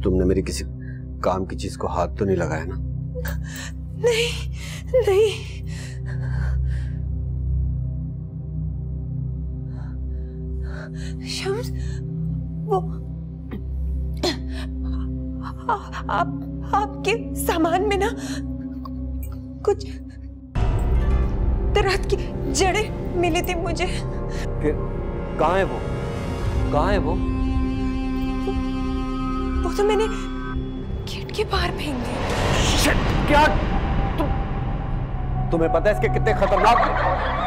तुमने मेरी किसी काम की चीज को हाथ तो नहीं लगाया ना? नहीं नहीं, शम्स, वो आपके सामान में ना कुछ दरख्त की जड़ें मिली थी मुझे। फिर कहाँ है वो? कहाँ है वो? वो तो मैंने गेट के बाहर फेंक दी। क्या तुम्हें पता है इसके कितने खतरनाक हैं?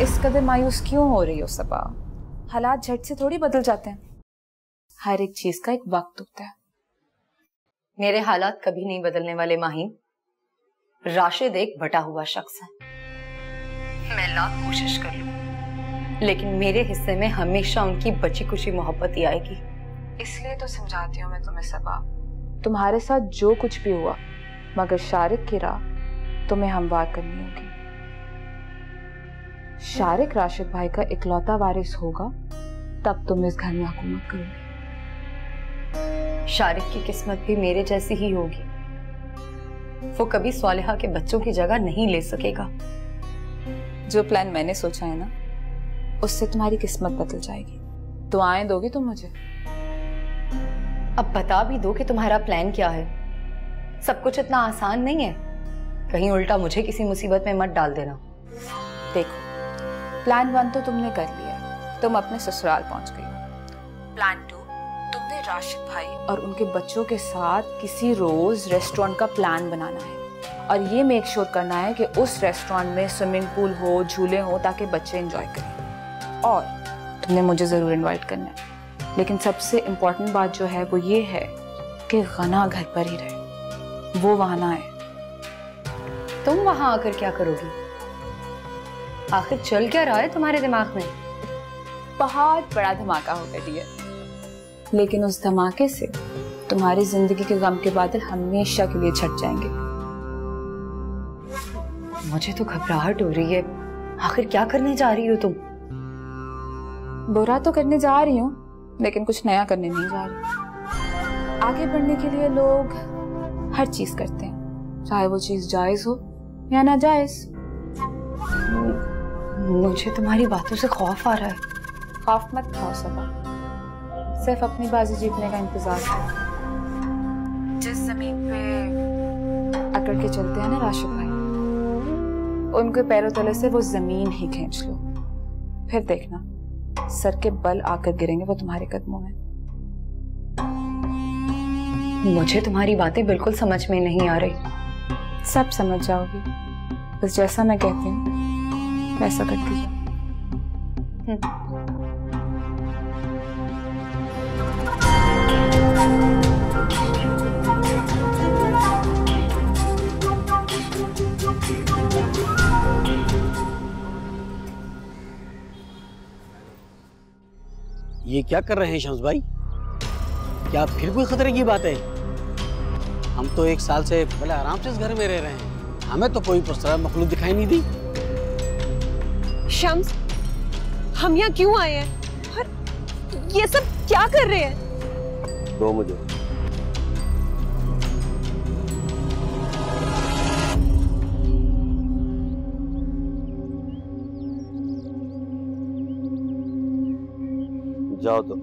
इस कदर मायूस क्यों हो रही हो सबा? हालात झट से थोड़ी बदल जाते हैं, हर एक चीज का एक वक्त होता है। मेरे हालात कभी नहीं बदलने वाले माहीन। राशिद एक बटा हुआ शख्स है, मैं लाख कोशिश कर लूं, लेकिन मेरे हिस्से में हमेशा उनकी बची खुशी मोहब्बत ही आएगी। इसलिए तो समझाती हूँ मैं तुम्हें सबा, तुम्हारे साथ जो कुछ भी हुआ, मगर शारिक की राह तुम्हें हमवार करनी होगी। शारिक राशिद भाई का इकलौता वारिस होगा, तब तुम इस घर में हुकूमत करोगे। शारिक की किस्मत भी मेरे जैसी ही होगी, वो कभी स्वालिहा के बच्चों की जगह नहीं ले सकेगा। जो प्लान मैंने सोचा है ना, उससे तुम्हारी किस्मत बदल जाएगी। दुआएं दोगी तुम मुझे? अब बता भी दो कि तुम्हारा प्लान क्या है। सब कुछ इतना आसान नहीं है, कहीं उल्टा मुझे किसी मुसीबत में मत डाल देना। देखो, प्लान 1 तो तुमने कर लिया, तुम अपने ससुराल पहुंच गई। प्लान 2, तुमने राशिद भाई और उनके बच्चों के साथ किसी रोज रेस्टोरेंट का प्लान बनाना है और ये मेक श्योर करना है कि उस रेस्टोरेंट में स्विमिंग पूल हो, झूले हो, ताकि बच्चे एंजॉय करें। और तुमने मुझे जरूर इनवाइट करना है, लेकिन सबसे इम्पोर्टेंट बात जो है वो ये है कि गना घर पर ही रहे, वो वहां ना आए। तुम वहां आकर क्या करोगी? आखिर चल क्या रहा है तुम्हारे दिमाग में? बहुत बड़ा धमाका होगा डियर, लेकिन उस धमाके से तुम्हारी जिंदगी के गम के बादल हमेशा के लिए छट जाएंगे। मुझे तो घबराहट हो रही है। आखिर क्या करने जा रही हो तुम? बुरा तो करने जा रही हूँ, लेकिन कुछ नया करने नहीं जा रही। आगे बढ़ने के लिए लोग हर चीज करते हैं, चाहे वो चीज जायज हो या नाजायज। मुझे तुम्हारी बातों से खौफ आ रहा है। खौफ मत खाओ सबा, सिर्फ अपनी बाजी जीतने का इंतजार करो। जिस जमीन पे अकड़ के चलते हैं ना राशिद भाई, उनके पैरों तले से वो जमीन ही खींच लो, फिर देखना सर के बल आकर गिरेंगे वो तुम्हारे कदमों में। मुझे तुम्हारी बातें बिल्कुल समझ में नहीं आ रही। सब समझ जाओगी, बस जैसा मैं कहती हूँ वैसा करती जाओ। ये क्या कर रहे हैं शम्स भाई? क्या फिर कोई खतरे की बात है? हम तो 1 साल से बड़े आराम से इस घर में रह रहे हैं, हमें तो कोई पुरस्कार मखलूक दिखाई नहीं दी। शम्स, हम यहाँ क्यों आए हैं और ये सब क्या कर रहे हैं? दो मुझे। जाओ तो।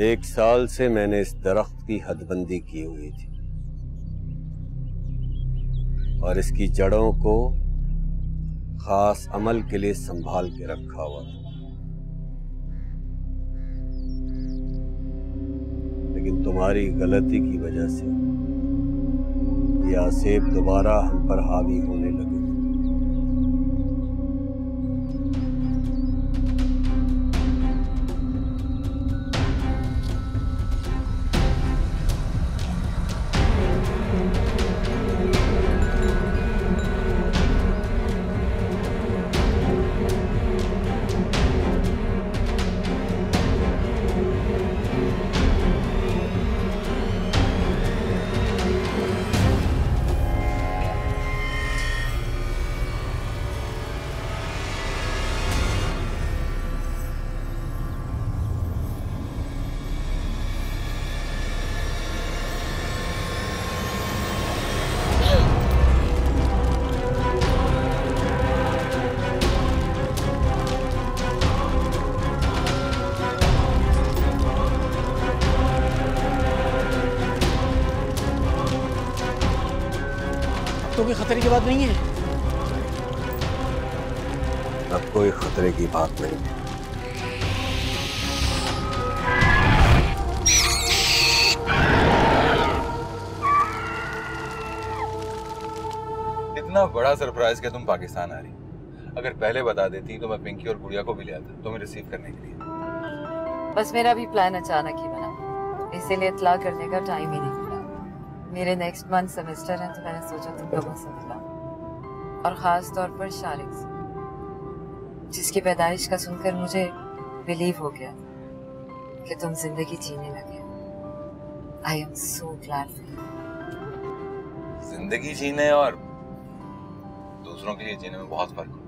एक साल से मैंने इस दरख्त की हदबंदी की हुई थी और इसकी जड़ों को खास अमल के लिए संभाल के रखा हुआ था, लेकिन तुम्हारी गलती की वजह से ये आसेब दोबारा हम पर हावी होने लगे। तो कोई खतरे की बात नहीं है? अब कोई खतरे की बात नहीं है। इतना बड़ा सरप्राइज कि तुम पाकिस्तान आ रही। अगर पहले बता देती तो मैं पिंकी और गुड़िया को भी ले आता तुम्हें रिसीव करने के लिए। बस मेरा भी प्लान अचानक ही बना, इसीलिए इत्तला करने का टाइम ही नहीं मिला। मेरे नेक्स्ट मंथ सेमेस्टर है तो मैंने सोचा तुम लोगों से मिला, और खास तौर पर शारिक से, जिसकी पैदाइश का सुनकर मुझे बिलीव हो गया कि तुम जिंदगी जीने लगे। I am so glad for you. जिंदगी जीने और दूसरों के लिए जीने में बहुत फर्क है।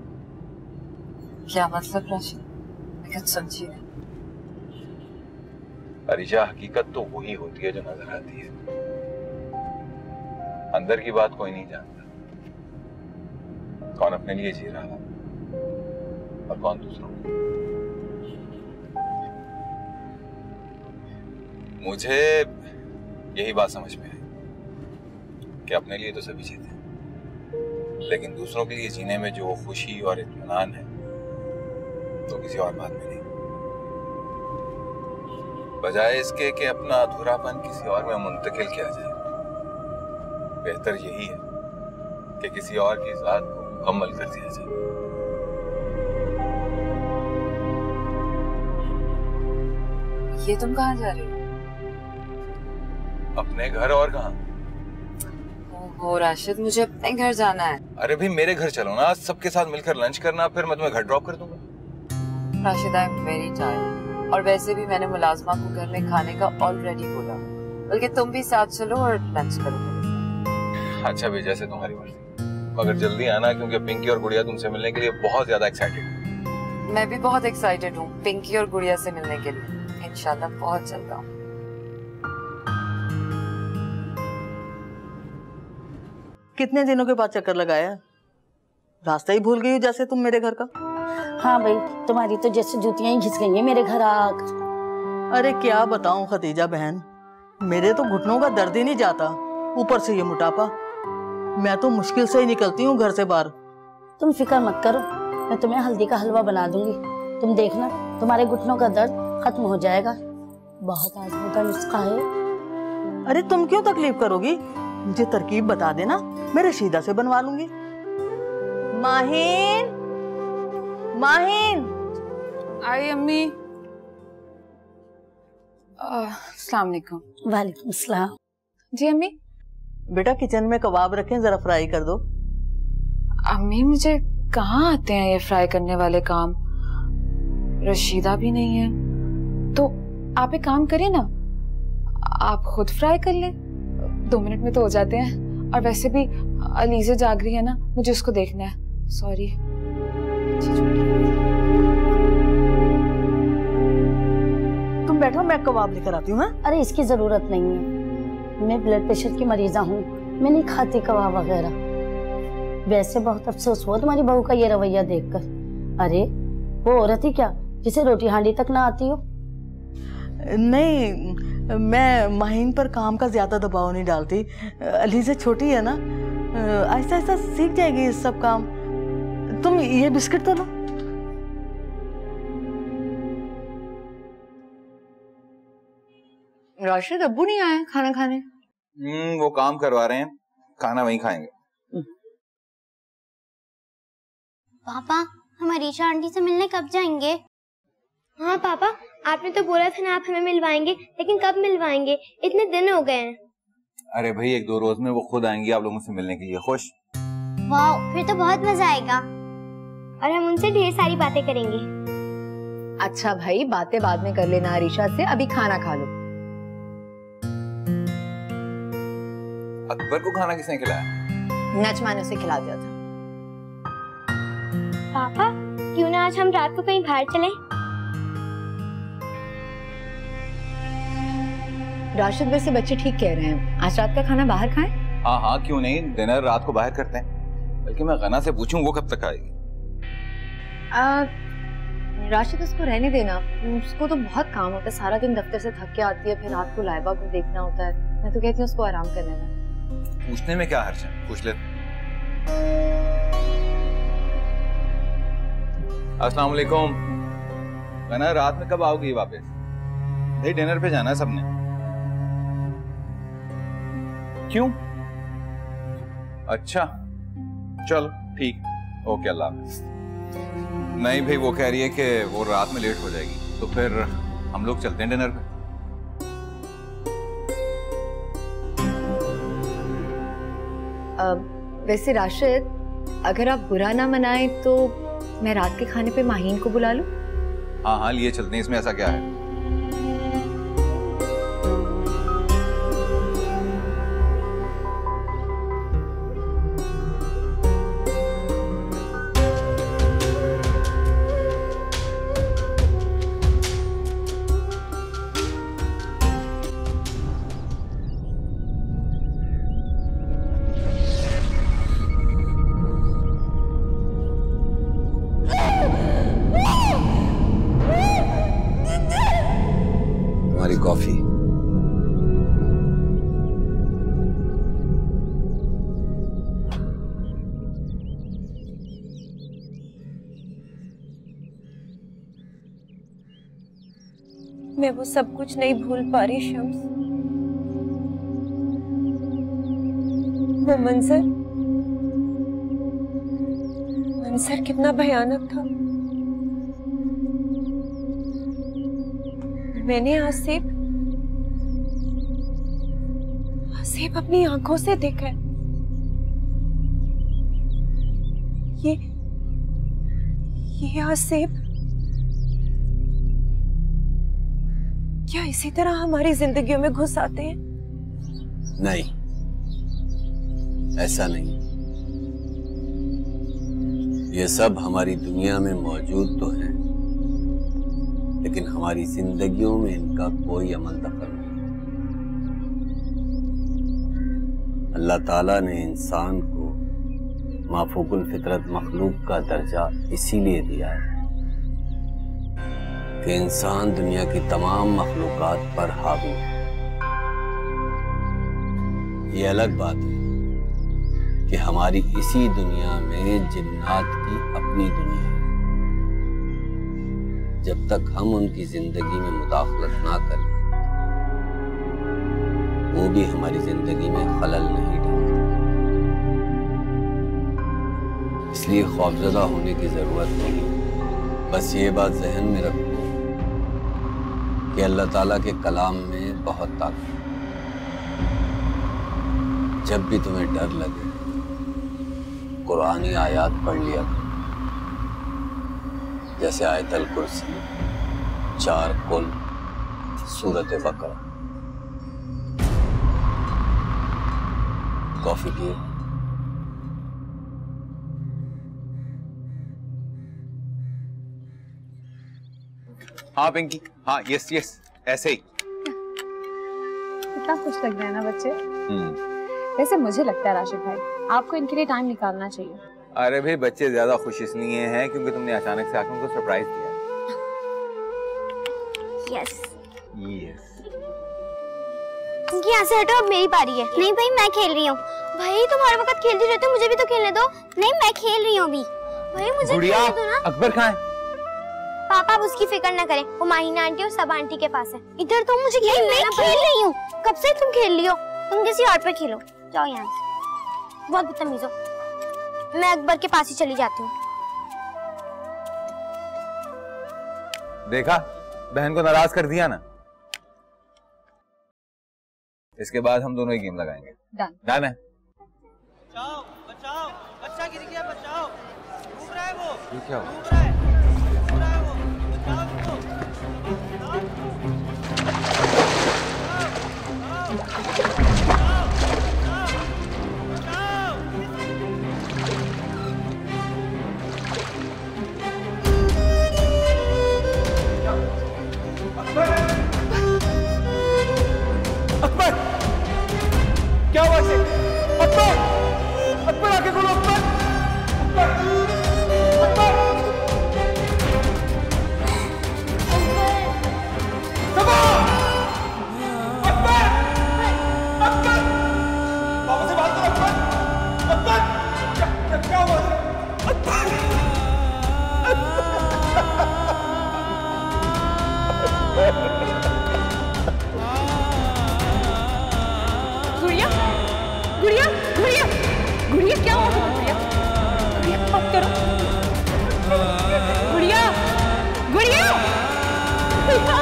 क्या मतलब राशिद? मैं कुछ समझी नहीं। अरीजा, हकीकत तो वही होती है जो नजर आती है। अंदर की बात कोई नहीं जानता, कौन अपने लिए जी रहा है और कौन दूसरों के लिए। मुझे यही बात समझ में आई कि अपने लिए तो सभी जीते हैं, लेकिन दूसरों के लिए जीने में जो खुशी और इत्मीनान है तो किसी और बात में नहीं। बजाय इसके कि अपना अधूरापन किसी और में मुंतकिल किया जाए, बेहतर यही है कि किसी और की ज़ात को मुकम्मल कर दिया जाए। ये तुम कहाँ जा रहे हो? अपने घर, और कहाँ? ओहो राशिद, मुझे अपने घर जाना है। अरे भी मेरे घर चलो ना, सबके साथ मिलकर लंच करना, फिर मैं तुम्हें घर ड्रॉप कर दूंगा। Rashid, I am very tired, और वैसे भी मैंने मुलाजमा को घर में खाने का ऑलरेडी बोला, बल्कि तुम भी साथ चलो और लंच करो। अच्छा भी, जैसे तुम्हारी मर्जी, मगर जल्दी आना क्योंकि पिंकी और गुड़िया तुमसे मिलने के लिए बहुत ज्यादा एक्साइटेड। मैं भी बहुत एक्साइटेड हूँ पिंकी और गुड़िया से मिलने के लिए। इंशाल्लाह बहुत जल्द आऊँ। कितने दिनों के बाद चक्कर लगाया? रास्ता ही भूल गई हो जैसे तुम मेरे घर का। हाँ भाई, तुम्हारी तो जैसे जूतियां ही घिस गई हैं मेरे घर आकर। अरे क्या बताऊं खतीजा बहन, मेरे तो घुटनों का दर्द ही नहीं जाता, ऊपर से ये मोटापा। मैं तो मुश्किल से ही निकलती हूँ घर से बाहर। तुम फिक्र मत करो, मैं तुम्हें हल्दी का हलवा बना दूंगी, तुम देखना तुम्हारे घुटनों का दर्द खत्म हो जाएगा। बहुत आजमादा नुस्खा है। अरे तुम क्यों तकलीफ करोगी, मुझे तरकीब बता देना, मैं रशीदा से बनवा लूंगी। माहिन, माहिन। आई अम्मी। अस्सलाम वालेकुम। वालेकुम सलाम। जी अम्मी। बेटा किचन में कबाब रखें, जरा फ्राई कर दो। अम्मी मुझे कहाँ आते हैं ये फ्राई करने वाले काम, रशीदा भी नहीं है, तो आप एक काम करिए ना, आप खुद फ्राई कर ले, 2 मिनट में तो हो जाते हैं। और वैसे भी अलीज़ा जाग रही है ना, मुझे उसको देखना है। सॉरी। तुम बैठो, मैं कबाब लेकर आती हूँ। अरे इसकी जरूरत नहीं है, मैं ब्लड प्रेशर की मरीजा हूँ, मैं नहीं खाती कबाब वगैरह। वैसे बहुत अफसोस हुआ तुम्हारी बहू का ये रवैया देखकर। अरे वो औरत ही क्या जिसे रोटी हांडी तक ना आती हो। नहीं, मैं माहिन पर काम का ज्यादा दबाव नहीं डालती। अलीज़ा छोटी है ना, आहिस्ता आहिस्ता सीख जाएगी ये सब काम। तुम ये बिस्किट तो लो। राशिद, अब्बू नहीं आए खाना खाने? वो काम करवा रहे हैं, खाना वहीं खाएंगे। पापा, हम अरीशा आंटी से मिलने कब जाएंगे? हाँ पापा, आपने तो बोला था ना आप हमें मिलवाएंगे, लेकिन कब मिलवाएंगे? इतने दिन हो गए हैं। अरे भाई 1-2 रोज में वो खुद आएंगी आप लोगों से मिलने के लिए। खुश? वाह, फिर तो बहुत मजा आएगा और हम उनसे ढेर सारी बातें करेंगे। अच्छा भाई, बातें बाद में कर लेना अरीशा से, अभी खाना खा लो। अकबर को खाना किसने खिलाया? नजमा ने उसे खिला दिया था। पापा, क्यों ना आज हम रात को कहीं बाहर चलें? राशिद, वैसे बच्चे ठीक कह रहे हैं, आज रात का खाना बाहर खाएं? हाँ हाँ, क्यों नहीं, डिनर रात को बाहर करते हैं। बल्कि मैं गना से पूछूं वो कब तक आएगी? राशिद, उसको रहने देना, उसको तो बहुत काम होता है, सारा दिन दफ्तर से थक के आती है, फिर रात को लाइबा को देखना होता है। मैं तो कहती हूँ उसको आराम करने देना। पूछने में क्या हर्ज है, पूछ ले। अस्सलाम वालेकुम। गना, रात में कब आओगी वापस? नहीं, डिनर पे जाना है सबने। क्यों? अच्छा चलो ठीक, ओके, अल्लाह हाफिज़। नहीं भाई, वो कह रही है कि वो रात में लेट हो जाएगी, तो फिर हम लोग चलते हैं डिनर पे। वैसे राशिद, अगर आप बुरा ना मनाएं तो मैं रात के खाने पे माहीन को बुला लूं? हाँ हाँ, लिए चलते हैं, इसमें ऐसा क्या है। कॉफी। मैं वो सब कुछ नहीं भूल पा रही शम्स। वो मंजर कितना भयानक था। मैंने आसिफ अपनी आंखों से देखा है। ये आसिफ क्या इसी तरह हमारी जिंदगियों में घुस आते हैं? नहीं, ऐसा नहीं। ये सब हमारी दुनिया में मौजूद तो है, लेकिन हमारी जिंदगियों में इनका कोई अमल दखल नहीं। अल्लाह ताला ने इंसान को माफूकुल फितरत मखलूक का दर्जा इसीलिए दिया है कि इंसान दुनिया की तमाम मखलूकात पर हावी है। ये अलग बात है कि हमारी इसी दुनिया में जिन्नात की अपनी दुनिया है। जब तक हम उनकी जिंदगी में मुदाखलत ना करें, वो भी हमारी जिंदगी में खलल नहीं डालते। इसलिए खौफजदा होने की जरूरत नहीं। बस ये बात जहन में रखो कि अल्लाह ताला के कलाम में बहुत ताकत है। जब भी तुम्हें डर लगे, कुरानी आयात पढ़ लिया करो, जैसे आयतल कुर्सी, 4 कुल, सूरत बकरा। कॉफी पिए। हाँ पिंकी, हाँ यस यस, ऐसे ही। कितना खुश लग रहा है ना बच्चे। वैसे मुझे लगता है राशिद भाई, आपको इनके लिए टाइम निकालना चाहिए। अरे भाई, बच्चे ज्यादा खुश इसलिए हैं क्योंकि तुमने अचानक से आकर उनको सरप्राइज दिया। Yes yes. यहाँ से हटो, अब मेरी पारी है। नहीं भाई, मैं खेल रही हूँ। भाई तुम हर वक्त खेलती रहते हो, मुझे भी तो खेलने दो। नहीं, मैं खेल रही हूँ अभी। भाई मुझे खेलने दो ना। अकबर कहाँ है? पापा आप उसकी फिक्र न करें, वो माहिना आंटी और सब आंटी के पास है। इधर तो मुझे खेल रही हूँ। कब से तुम खेल रही हो? तुम किसी और पे खेलो, जाओ यहाँ से। बहुत बदतमीज हो। मैं अकबर के पास ही चली जाती हूँ। देखा, बहन को नाराज कर दिया ना। इसके बाद हम दोनों ही गेम लगाएंगे। डन है। बचाओ बचाओ, बच्चा गिर गया, बचाओ। डूब रहा है वो। ये क्या हुआ? डूब रहा है वो, बचाओ उसको। अकबर, क्या हुआ इसे? अकबर, अकबर आके खोलो। अकबर, अकबर, अकबर, अकबर, अकबर, अकबर, बाबा से बात करो। अकबर, अकबर, क्या हुआ? अकबर, गुड़िया, गुड़िया, गुड़िया, गुड़िया क्या हुआ? गुड़िया, गुड़िया बात करो। गुड़िया, गुड़िया, गुड़िया।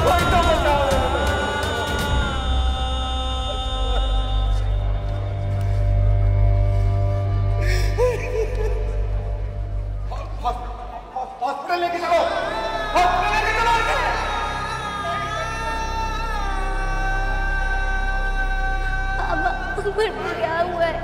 कोई तो बचाओ। हॉस्पिटल लेके चलो, हॉस्पिटल लेके चलो। पापा, अकबर को क्या हुआ है?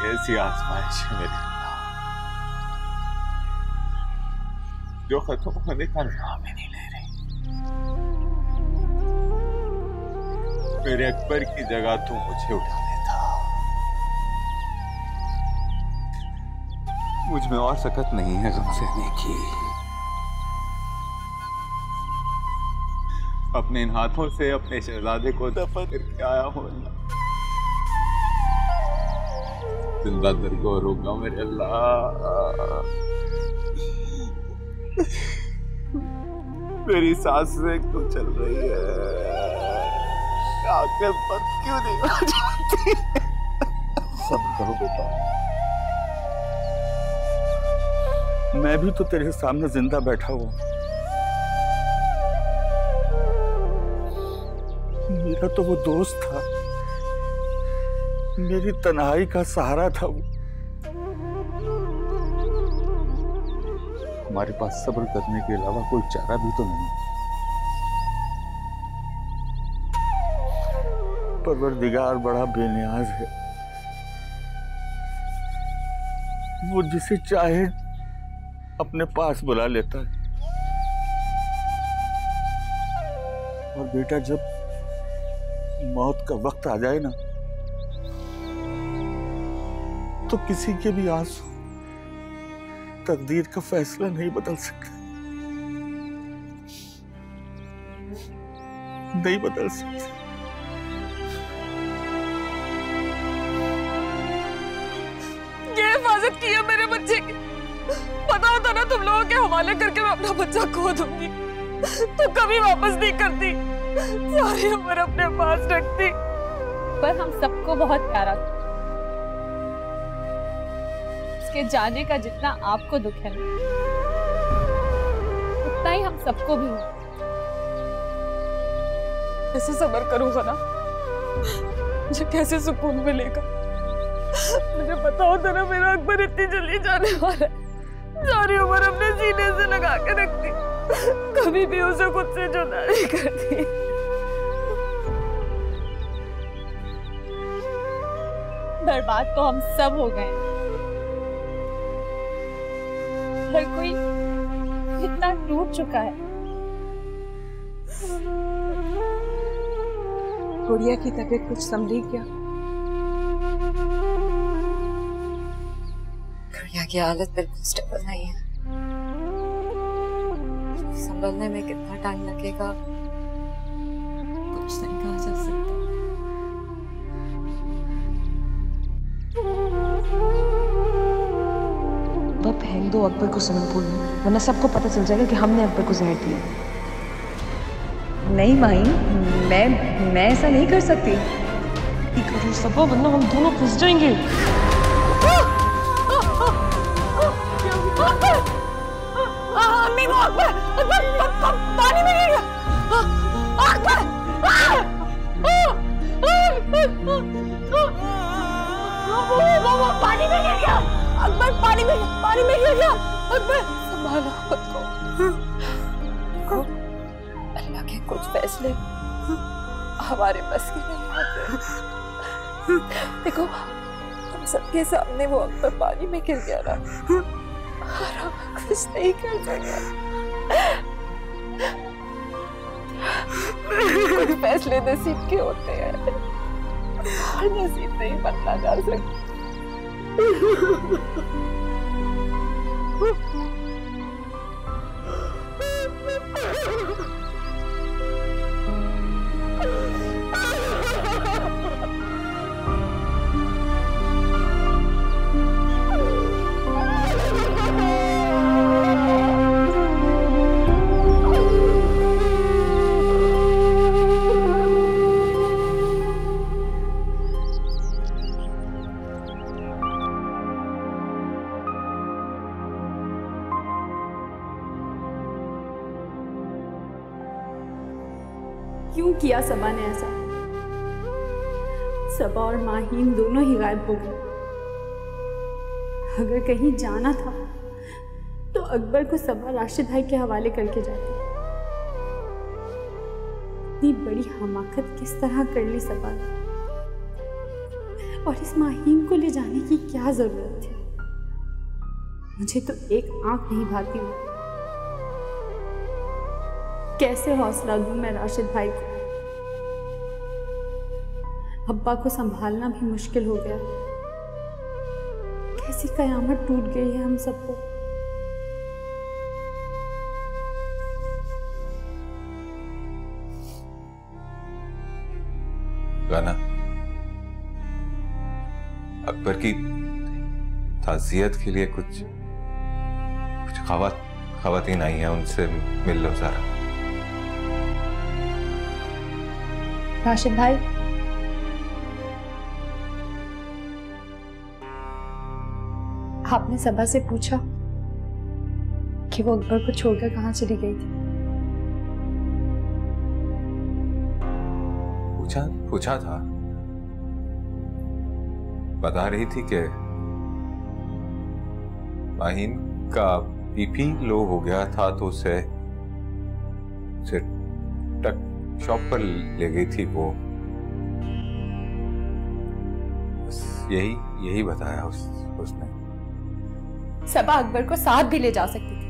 कैसी आजमाइश है मेरे अल्लाह, जो खत्म होने का नाम ही नहीं ले रही। मेरे अकबर की जगह तू मुझे उठा लेता। मुझ में और सकत नहीं है गम सहने की। अपने इन हाथों से अपने शहजादे को दफन करके आया हूं अल्लाह। जिंदा दर को रोका मेरे अल्लाह। मेरी सांसें क्यों चल रही है? आंखें बंद क्यों नहीं हो जाती? सब करो बेटा, मैं भी तो तेरे सामने जिंदा बैठा हुआ। मेरा तो वो दोस्त था, मेरी तन्हाई का सहारा था वो। हमारे पास सब्र करने के अलावा कोई चारा भी तो नहीं। परवरदिगार बड़ा बेनियाज है, वो जिसे चाहे अपने पास बुला लेता है। और बेटा, जब मौत का वक्त आ जाए ना, तो किसी के भी आंसू तकदीर का फैसला नहीं बदल सकते, नहीं बदल सकते। ये हिफाजत की है मेरे बच्चे की। पता होता ना तुम लोगों के हवाले करके मैं अपना बच्चा खो दूंगी तो कभी वापस नहीं करती, सारी उम्र अपने पास रखती। पर हम सबको बहुत प्यारा था। उसके जाने का जितना आपको दुख है ना, उतना ही हम सबको भी है। कैसे सब्र करूंगा ना, मुझे कैसे सुकून मिलेगा? मुझे पता होता ना मेरा अकबर इतनी जल्दी जाने वाला है, सारी उम्र अपने सीने से लगा के रखती। कभी भी उसे खुद से जुदा नहीं करती। बर्बाद तो हम सब हो गए। हर कोई इतना टूट चुका है। गुड़िया की तबीयत कुछ संभली क्या? गुड़िया की हालत बिल्कुल स्टेबल नहीं है। संभलने में कितना टाइम लगेगा कुछ नहीं कहा जा सकता। वह फेंक दो अकबर को स्विमिंग पूल में, वरना सबको पता चल जाएगा कि हमने अकबर को जहर दिया। नहीं माही, मैं ऐसा नहीं कर सकती। करो सबा, वरना हम दोनों फंस जाएंगे। अम्मी, वो अकबर पानी में गिर गया। अकबर! वो पानी में गिर गया। अकबर पानी में गिर गया। अकबर संभालो खुद को। अल्लाह के कुछ फैसले हमारे बस के नहीं होते। देखो हम सबके सामने वो अकबर पानी में गिर गया ना, और हम कुछ नहीं कर सके। कुछ फैसले नसीब के होते हैं और नसीब नहीं बदला जा सकता। क्यों किया सबा ने ऐसा? सबा और माहीन दोनों ही गायब हो गए। अगर कहीं जाना था तो अकबर को सबा राशिद भाई के हवाले करके जाती। इतनी बड़ी हमाकत किस तरह कर ली सबा ने? और इस माहीन को ले जाने की क्या जरूरत थी? मुझे तो एक आंख नहीं भाती हुई। कैसे हौसला दूं मैं राशिद भाई को? अब्बा को संभालना भी मुश्किल हो गया। कैसी कयामत टूट गई है हम सबको। गाना, अकबर की ताज़ियत के लिए कुछ खवातीन आई हैं, उनसे मिल लो जरा। राशिद भाई, आपने सबा से पूछा कि वो अकबर को छोड़कर कहाँ चली गई थी? पूछा था। बता रही थी कि माहीन का बीपी लो हो गया था तो उसे शॉप पर ले गई थी वो। यही बताया उसने। सबा अकबर को साथ भी ले जा सकती थी,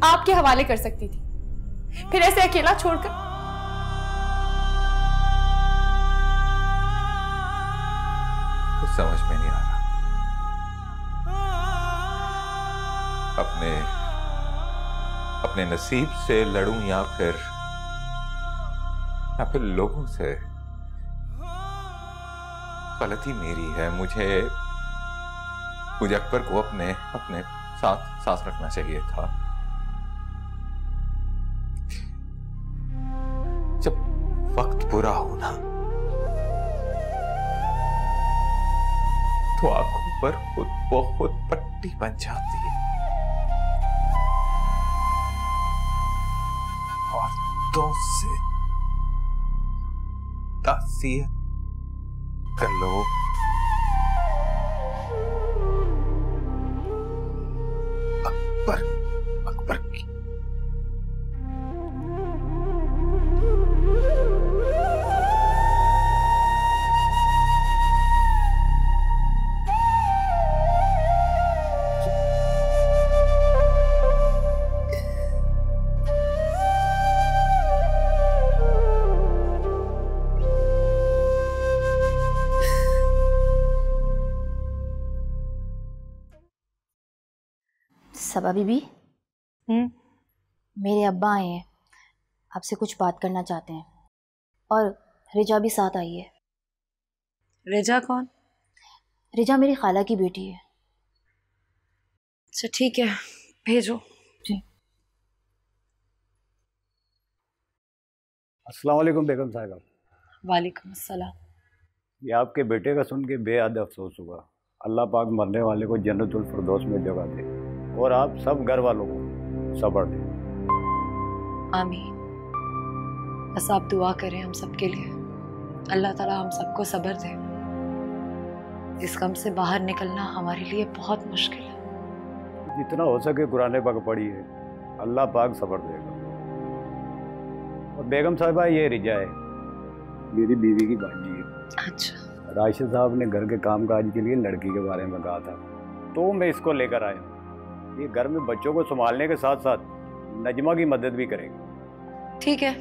आपके हवाले कर सकती थी, फिर ऐसे अकेला छोड़कर। कुछ समझ में नहीं आ रहा। अपने नसीब से लड़ूं या फिर लोगों से। गलती मेरी है। मुझे अकबर को अपने साथ रखना चाहिए था। जब वक्त बुरा हो ना तो आंखों पर खुद पट्टी बन जाती है और से तासीर कर लो। सबा बीबी, मेरे अब्बा आए हैं, आपसे कुछ बात करना चाहते हैं। और रिजा भी साथ आई है। रिजा कौन? रिजा मेरी खाला की बेटी है। अच्छा ठीक है, भेजो। जी। अस्सलाम वालेकुम बेगम साहिबा। वालेकुम अस्सलाम। ये आपके बेटे का सुन के बेहद अफसोस हुआ। अल्लाह पाक मरने वाले को जन्नतुल फिरदौस में जगह दे और आप सब घर वालों को सब्र दे। आमीन। बस आप दुआ करें हम सबके लिए, अल्लाह ताला हम सबको सब्र दे। इस गम से बाहर निकलना हमारे लिए बहुत मुश्किल है। जितना हो सके कुरान पाक पढ़िए, अल्लाह पाक सब्र देगा। और बेगम साहिबा ये रिजा है, मेरी बीवी की भांजी है। अच्छा। राशिद साहब ने घर के कामकाज के लिए लड़की के बारे में कहा था, तो मैं इसको लेकर आया। ये घर में बच्चों को संभालने के साथ साथ नजमा की मदद भी करेगी। ठीक है,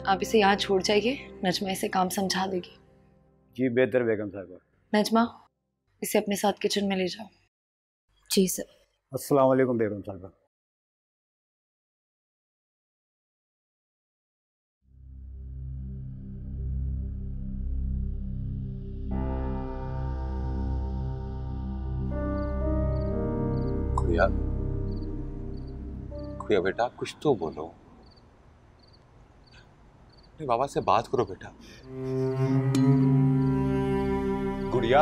आप इसे यहाँ छोड़ जाइए, नजमा इसे काम समझा देगी। जी बेहतर बेगम साहिबा। नजमा, इसे अपने साथ किचन में ले जाओ। जी सर। अस्सलाम वालेकुम बेगम साहिबा। गुड़िया, गुड़िया बेटा कुछ तो बोलो, अपने बाबा से बात करो बेटा। गुड़िया,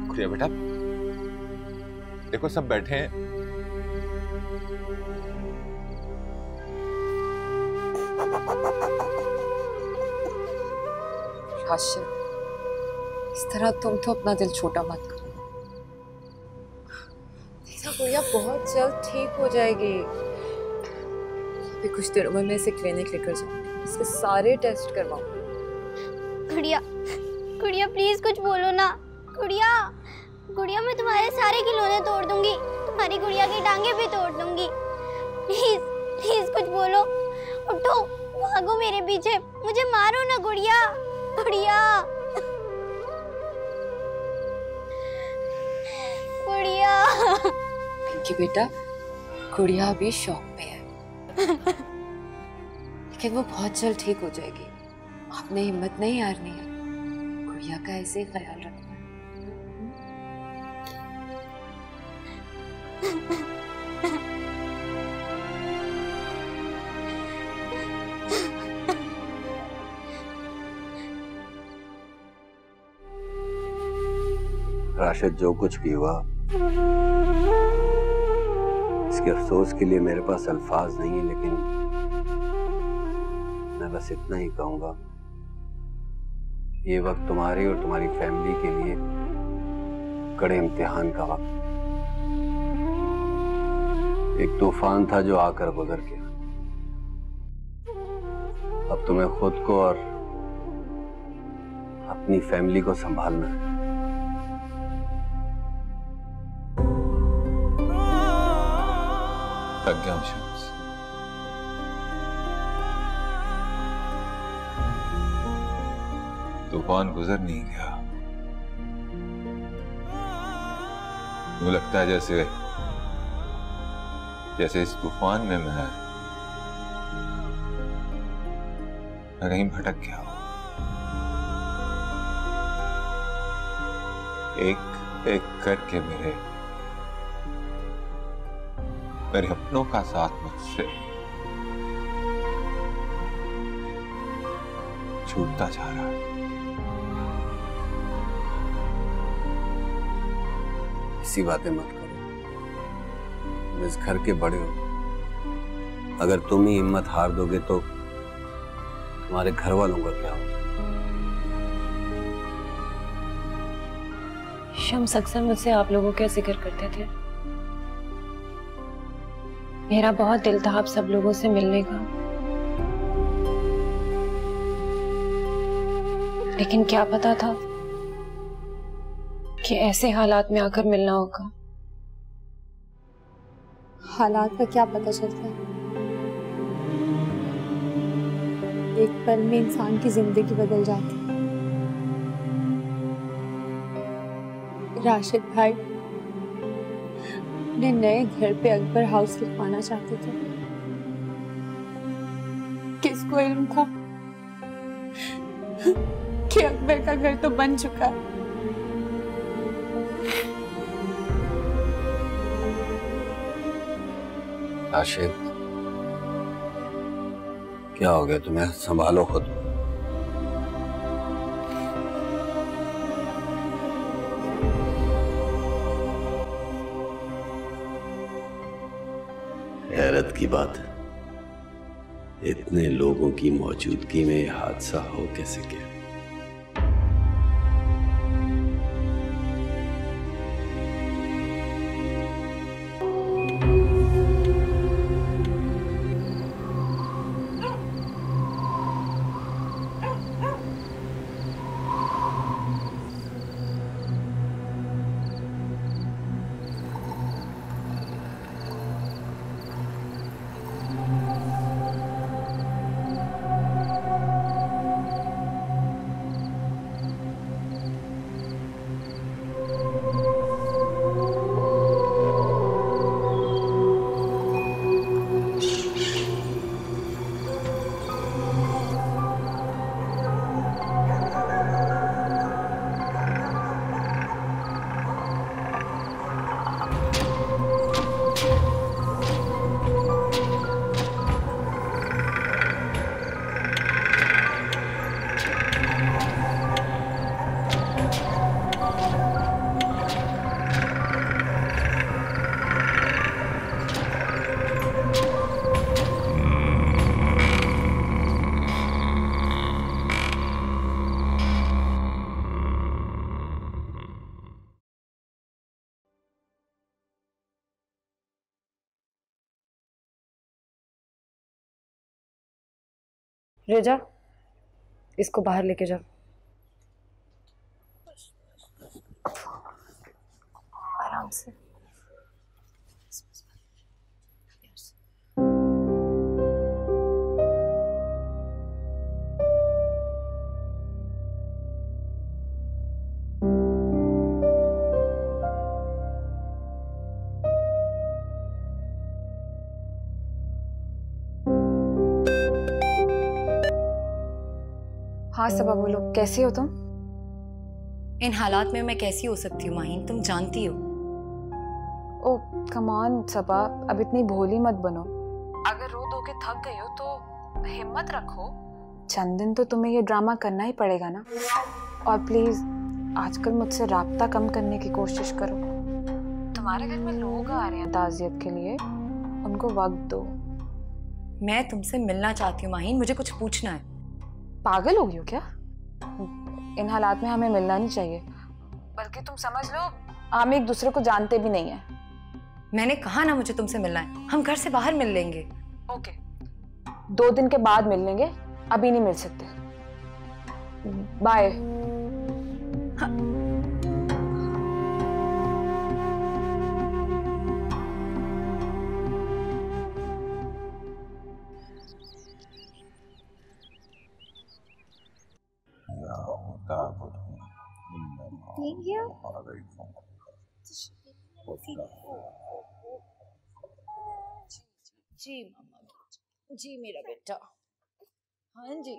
गुड़िया बेटा देखो सब बैठे हैं। राशिद, इस तरह तुम तो अपना दिल छोटा मत करो। देखना गुड़िया बहुत जल्द ठीक हो जाएगी। अभी कुछ दिनों में मैं इसे क्लिनिक लेकर जाऊंगी, इसके सारे टेस्ट करवाऊंगी। गुड़िया, गुड़िया प्लीज कुछ बोलो ना। गुड़िया, गुड़िया मैं तुम्हारे सारे खिलौने तोड़ दूंगी, तुम्हारी गुड़िया की टांगे भी तोड़ दूंगी। प्लीज प्लीज कुछ बोलो। उठो, भागो मेरे पीछे, मुझे मारो ना गुड़िया। गुड़िया, गुड़िया। पिंकी बेटा, गुड़िया अभी शॉक में है, लेकिन वो बहुत जल्द ठीक हो जाएगी। आपने हिम्मत नहीं हारनी है, गुड़िया का ऐसे ही ख्याल रखना। राशिद, जो कुछ भी हुआ इसके अफसोस के लिए मेरे पास अल्फाज नहीं है, लेकिन मैं बस इतना ही कहूंगा, ये वक्त तुम्हारी और तुम्हारी फैमिली के लिए कड़े इम्तिहान का वक्त। एक तूफान था जो आकर गुजर गया। अब तुम्हें खुद को और अपनी फैमिली को संभालना है। थक गया हूं शम्स। तूफान गुजर नहीं गया। यूं लगता है जैसे इस तूफान में मैं कहीं भटक गया हूं। एक एक करके मेरे अपनों का साथ मुझसे छूटता जा रहा है। ऐसी बातें मत करो, तुम इस घर के बड़े हो। अगर तुम ही हिम्मत हार दोगे तो तुम्हारे घर वालों का क्या होगा? शम्स अक्सर मुझसे आप लोगों का जिक्र करते थे। मेरा बहुत दिल था आप सब लोगों से मिलने का, लेकिन क्या पता था कि ऐसे हालात में आकर मिलना होगा। हालात का क्या पता चलता है, एक पल में इंसान की जिंदगी बदल जाती है। राशिद भाई अपने नए घर पे अकबर हाउस लिखवाना चाहते थे। किसको इल्म था कि अकबर का घर तो बन चुका है। राशिद, क्या हो गया तुम्हें? संभालो खुद। हैरत की बात है, इतने लोगों की मौजूदगी में यह हादसा हो कैसे गया? रेजा, इसको बाहर लेके जाओ। आराम से। हाँ सबा, बोलो, कैसी हो तुम? इन हालात में मैं कैसी हो सकती हूँ माहीन, तुम जानती हो। ओ कम ऑन सबा, अब इतनी भोली मत बनो। अगर रो धो के थक गई हो तो हिम्मत रखो। चंद दिन तो तुम्हें ये ड्रामा करना ही पड़ेगा ना। और प्लीज आजकल मुझसे राब्ता कम करने की कोशिश करो। तुम्हारे घर में लोग आ रहे हैं ताज़ियत के लिए, उनको वक्त दो। मैं तुमसे मिलना चाहती हूँ माहीन, मुझे कुछ पूछना है। पागल हो गई हो क्या? इन हालात में हमें मिलना नहीं चाहिए, बल्कि तुम समझ लो हम एक दूसरे को जानते भी नहीं हैं। मैंने कहा ना मुझे तुमसे मिलना है, हम घर से बाहर मिल लेंगे। ओके, 2 दिन के बाद मिल लेंगे, अभी नहीं मिल सकते। बाय। जी मामा जी, मेरा बेटा। हाँ जी,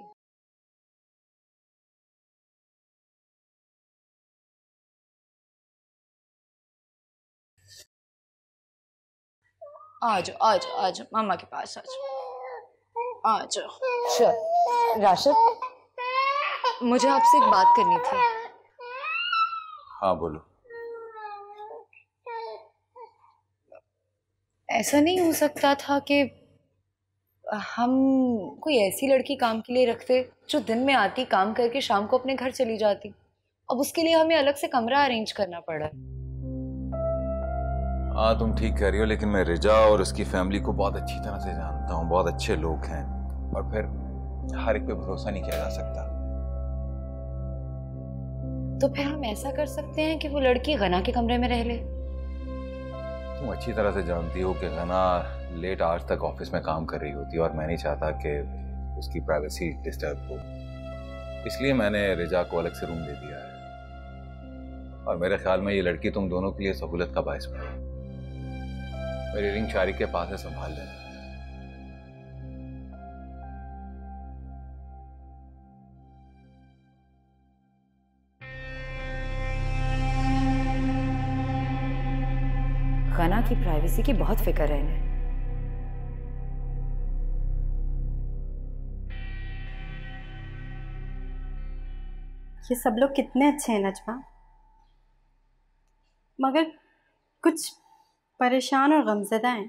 आ जाओ आ जाओ आ जाओ, मामा के पास आ जाओ। चल राशिद, मुझे आपसे एक बात करनी थी। हाँ बोलो। ऐसा नहीं हो सकता था कि हम कोई ऐसी लड़की काम के लिए रखते जो दिन में आती, काम करके शाम को अपने घर चली जाती। अब उसके लिए हमें अलग से कमरा अरेंज करना पड़ा। हाँ तुम ठीक कह रही हो, लेकिन मैं रिजा और उसकी फैमिली को बहुत अच्छी तरह से जानता हूँ। बहुत अच्छे लोग हैं और फिर हर एक पे भरोसा नहीं किया जा सकता। तो फिर हम ऐसा कर सकते हैं कि वो लड़की गना के कमरे में रह ले। तुम अच्छी तरह से जानती हो कि गना लेट आवर्स तक ऑफिस में काम कर रही होती है और मैं नहीं चाहता कि उसकी प्राइवेसी डिस्टर्ब हो, इसलिए मैंने रिजा को अलग से रूम दे दिया है। और मेरे ख्याल में ये लड़की तुम दोनों के लिए सहूलत का बायस बनी। मेरी रिंग शारी के पास है, संभाल लेना। गना की प्राइवेसी की बहुत फिक्र है इन्हें। ये सब लोग कितने अच्छे हैं नजमा, मगर कुछ परेशान और गमज़दा हैं।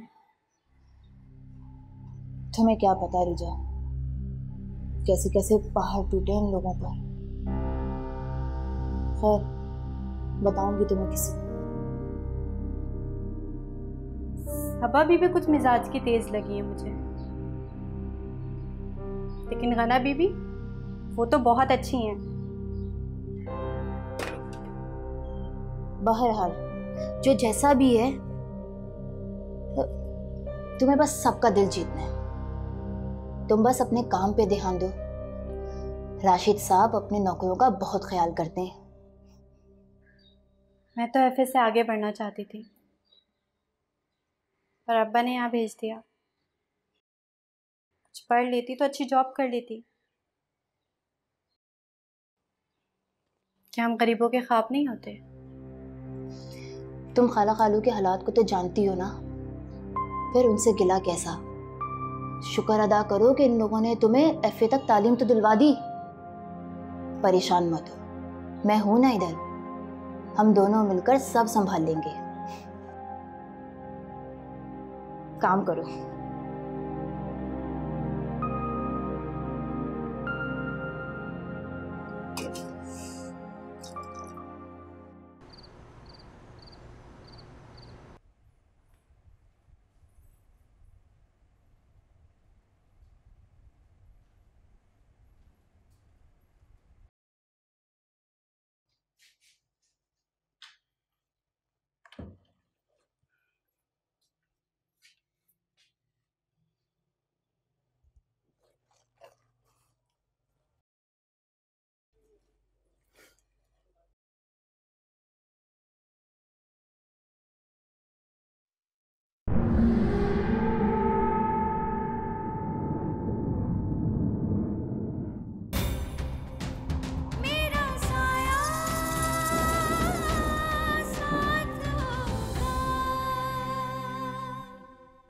तुम्हें क्या पता रिजा, कैसे कैसे पहाड़ टूटे इन लोगों पर। खैर, बताऊंगी तुम्हें किसी दिन। सबा बीबी कुछ मिजाज की तेज लगी है मुझे, लेकिन गना बीबी वो तो बहुत अच्छी हैं। बहरहाल जो जैसा भी है, तुम्हें बस सबका दिल जीतना है। तुम बस अपने काम पे ध्यान दो। राशिद साहब अपने नौकरों का बहुत ख्याल करते हैं। मैं तो एफए से आगे बढ़ना चाहती थी, पर अब्बा ने यहाँ भेज दिया। कुछ पढ़ लेती तो अच्छी जॉब कर लेती। क्या हम गरीबों के ख्वाब नहीं होते? तुम खाला खालू के हालात को तो जानती हो ना, फिर उनसे गिला कैसा। शुक्र अदा करो कि इन लोगों ने तुम्हें एफए तक तालीम तो दिलवा दी। परेशान मत हो, मैं हूं ना इधर। हम दोनों मिलकर सब संभाल लेंगे। काम करो।